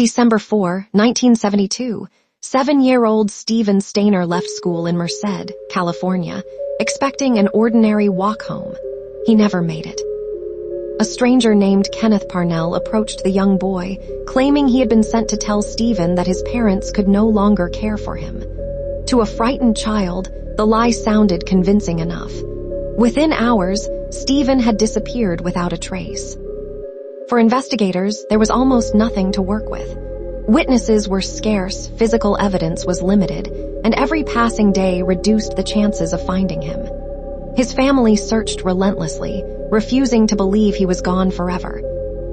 December 4, 1972, 7-year-old Steven Stainer left school in Merced, California, expecting an ordinary walk home. He never made it. A stranger named 𝗪𝗓𝗄𝗃 approached the young boy, claiming he had been sent to tell Steven that his parents could no longer care for him. To a frightened child, the lie sounded convincing enough. Within hours, Steven had disappeared without a trace. For investigators, there was almost nothing to work with. Witnesses were scarce, physical evidence was limited, and every passing day reduced the chances of finding him. His family searched relentlessly, refusing to believe he was gone forever.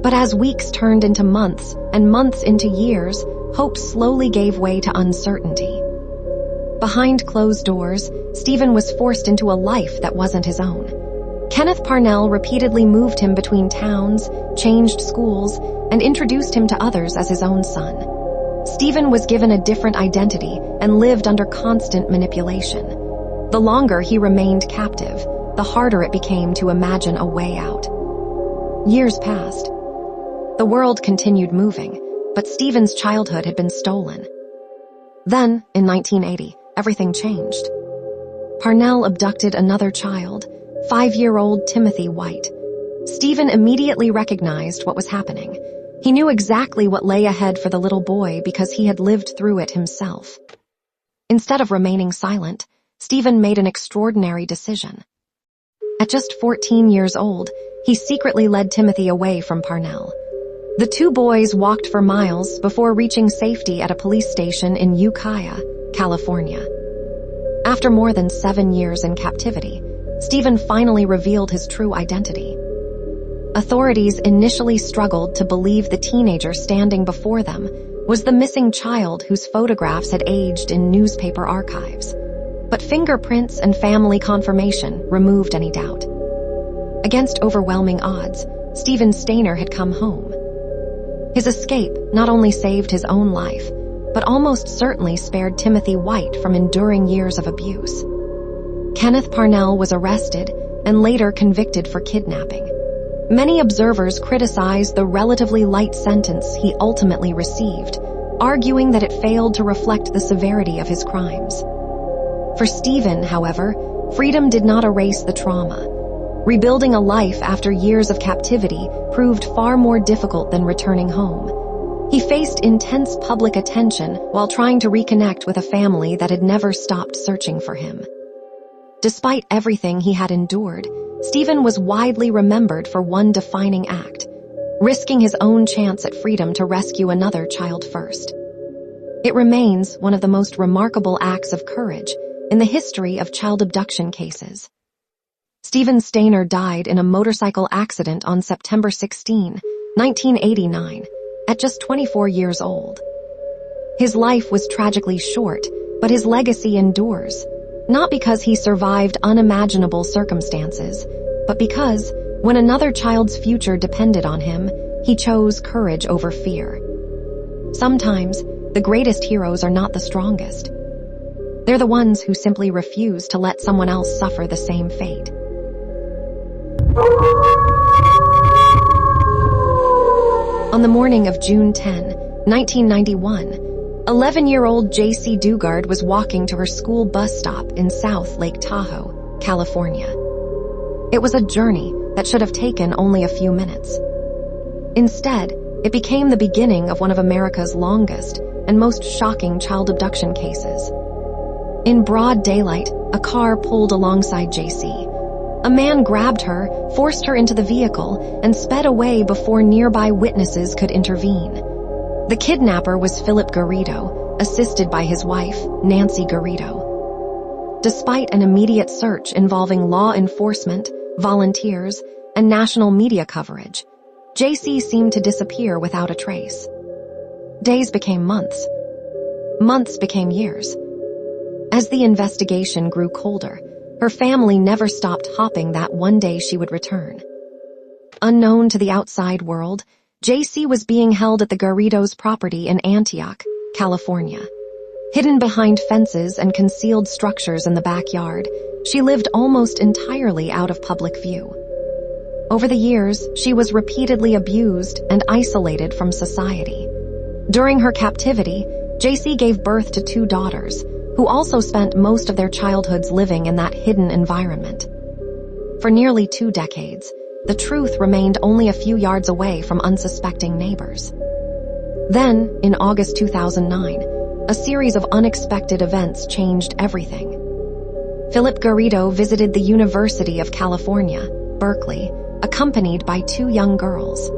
But as weeks turned into months, and months into years, hope slowly gave way to uncertainty. Behind closed doors, Steven was forced into a life that wasn't his own. 𝗪𝗓𝗄𝗃 repeatedly moved him between towns, changed schools, and introduced him to others as his own son. Steven was given a different identity and lived under constant manipulation. The longer he remained captive, the harder it became to imagine a way out. Years passed. The world continued moving, but Steven's childhood had been stolen. Then, in 1980, everything changed. Parnell abducted another child, 5-year-old Timothy White. Steven immediately recognized what was happening. He knew exactly what lay ahead for the little boy because he had lived through it himself. Instead of remaining silent, Steven made an extraordinary decision. At just 14 years old, he secretly led Timothy away from Parnell. The two boys walked for miles before reaching safety at a police station in 𝗬𝗂𝗴𝗿, California. After more than 7 years in captivity, Steven finally revealed his true identity. Authorities initially struggled to believe the teenager standing before them was the missing child whose photographs had aged in newspaper archives. But fingerprints and family confirmation removed any doubt. Against overwhelming odds, Steven Stainer had come home. His escape not only saved his own life, but almost certainly spared Timothy White from enduring years of abuse. 𝗪𝗓𝗄𝗃 was arrested and later convicted for kidnapping. Many observers criticized the relatively light sentence he ultimately received, arguing that it failed to reflect the severity of his crimes. For Steven, however, freedom did not erase the trauma. Rebuilding a life after years of captivity proved far more difficult than returning home. He faced intense public attention while trying to reconnect with a family that had never stopped searching for him. Despite everything he had endured, Steven was widely remembered for one defining act, risking his own chance at freedom to rescue another child first. It remains one of the most remarkable acts of courage in the history of child abduction cases. Steven Stainer died in a motorcycle accident on September 16, 1989, at just 24 years old. His life was tragically short, but his legacy endures. Not because he survived unimaginable circumstances, but because, when another child's future depended on him, he chose courage over fear. Sometimes, the greatest heroes are not the strongest. They're the ones who simply refuse to let someone else suffer the same fate. On the morning of June 10, 1991, 11-year-old 𝗬𝗓𝗃 Dugard was walking to her school bus stop in South Lake Tahoe, California. It was a journey that should have taken only a few minutes. Instead, it became the beginning of one of America's longest and most shocking child abduction cases. In broad daylight, a car pulled alongside 𝗬𝗓𝗃. A man grabbed her, forced her into the vehicle, and sped away before nearby witnesses could intervene. The kidnapper was Philip Garrido, assisted by his wife, Nancy Garrido. Despite an immediate search involving law enforcement, volunteers, and national media coverage, 𝗬𝗓𝗃 seemed to disappear without a trace. Days became months. Months became years. As the investigation grew colder, her family never stopped hoping that one day she would return. Unknown to the outside world, 𝗬𝗓𝗃 was being held at the Garrido's property in Antioch, California. Hidden behind fences and concealed structures in the backyard, she lived almost entirely out of public view. Over the years, she was repeatedly abused and isolated from society. During her captivity, 𝗬𝗓𝗍 gave birth to 2 daughters, who also spent most of their childhoods living in that hidden environment. For nearly 2 decades, the truth remained only a few yards away from unsuspecting neighbors. Then, in August 2009, a series of unexpected events changed everything. Philip Garrido visited the University of California, Berkeley, accompanied by 2 young girls.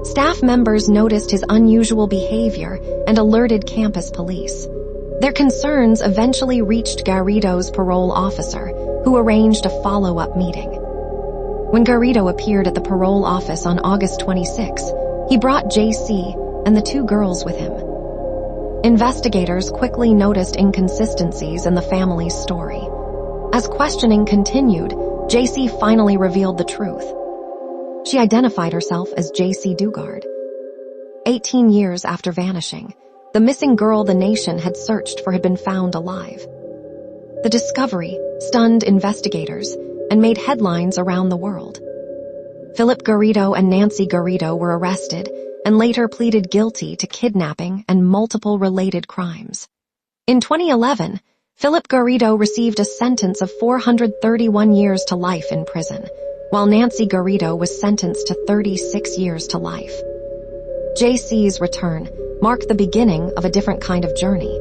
Staff members noticed his unusual behavior and alerted campus police. Their concerns eventually reached Garrido's parole officer, who arranged a follow-up meeting. When Garrido appeared at the parole office on August 26, he brought 𝗬𝗓𝗍 and the 2 girls with him. Investigators quickly noticed inconsistencies in the family's story. As questioning continued, 𝗬𝗓𝗍 finally revealed the truth. She identified herself as 𝗬𝗓𝗍 Dugard. 18 years after vanishing, the missing girl the nation had searched for had been found alive. The discovery stunned investigators and made headlines around the world. Philip Garrido and Nancy Garrido were arrested and later pleaded guilty to kidnapping and multiple related crimes. In 2011, Philip Garrido received a sentence of 431 years to life in prison, while Nancy Garrido was sentenced to 36 years to life. 𝗬𝗓𝗍's return marked the beginning of a different kind of journey.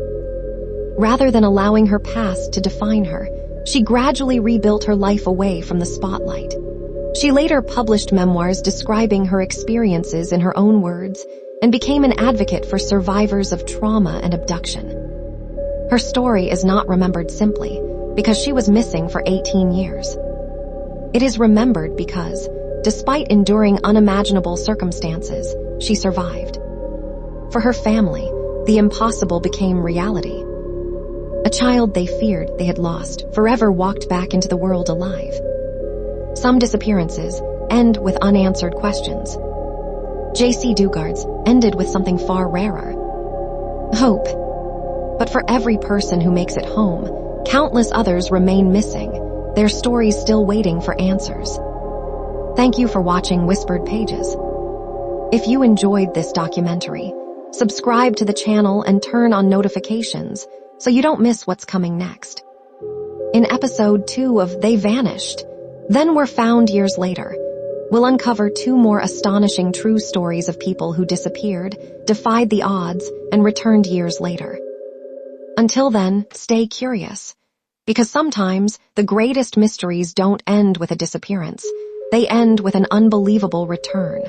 Rather than allowing her past to define her, she gradually rebuilt her life away from the spotlight. She later published memoirs describing her experiences in her own words and became an advocate for survivors of trauma and abduction. Her story is not remembered simply because she was missing for 18 years. It is remembered because, despite enduring unimaginable circumstances, she survived. For her family, the impossible became reality. A child they feared they had lost forever walked back into the world alive. Some disappearances end with unanswered questions. 𝗬𝗓𝗍 Dugard's ended with something far rarer: hope. But for every person who makes it home, countless others remain missing, their stories still waiting for answers. Thank you for watching Whispered Pages. If you enjoyed this documentary, subscribe to the channel and turn on notifications so you don't miss what's coming next. In episode 2 of They Vanished, Then Were Found Years Later, we'll uncover 2 more astonishing true stories of people who disappeared, defied the odds, and returned years later. Until then, stay curious, because sometimes the greatest mysteries don't end with a disappearance. They end with an unbelievable return.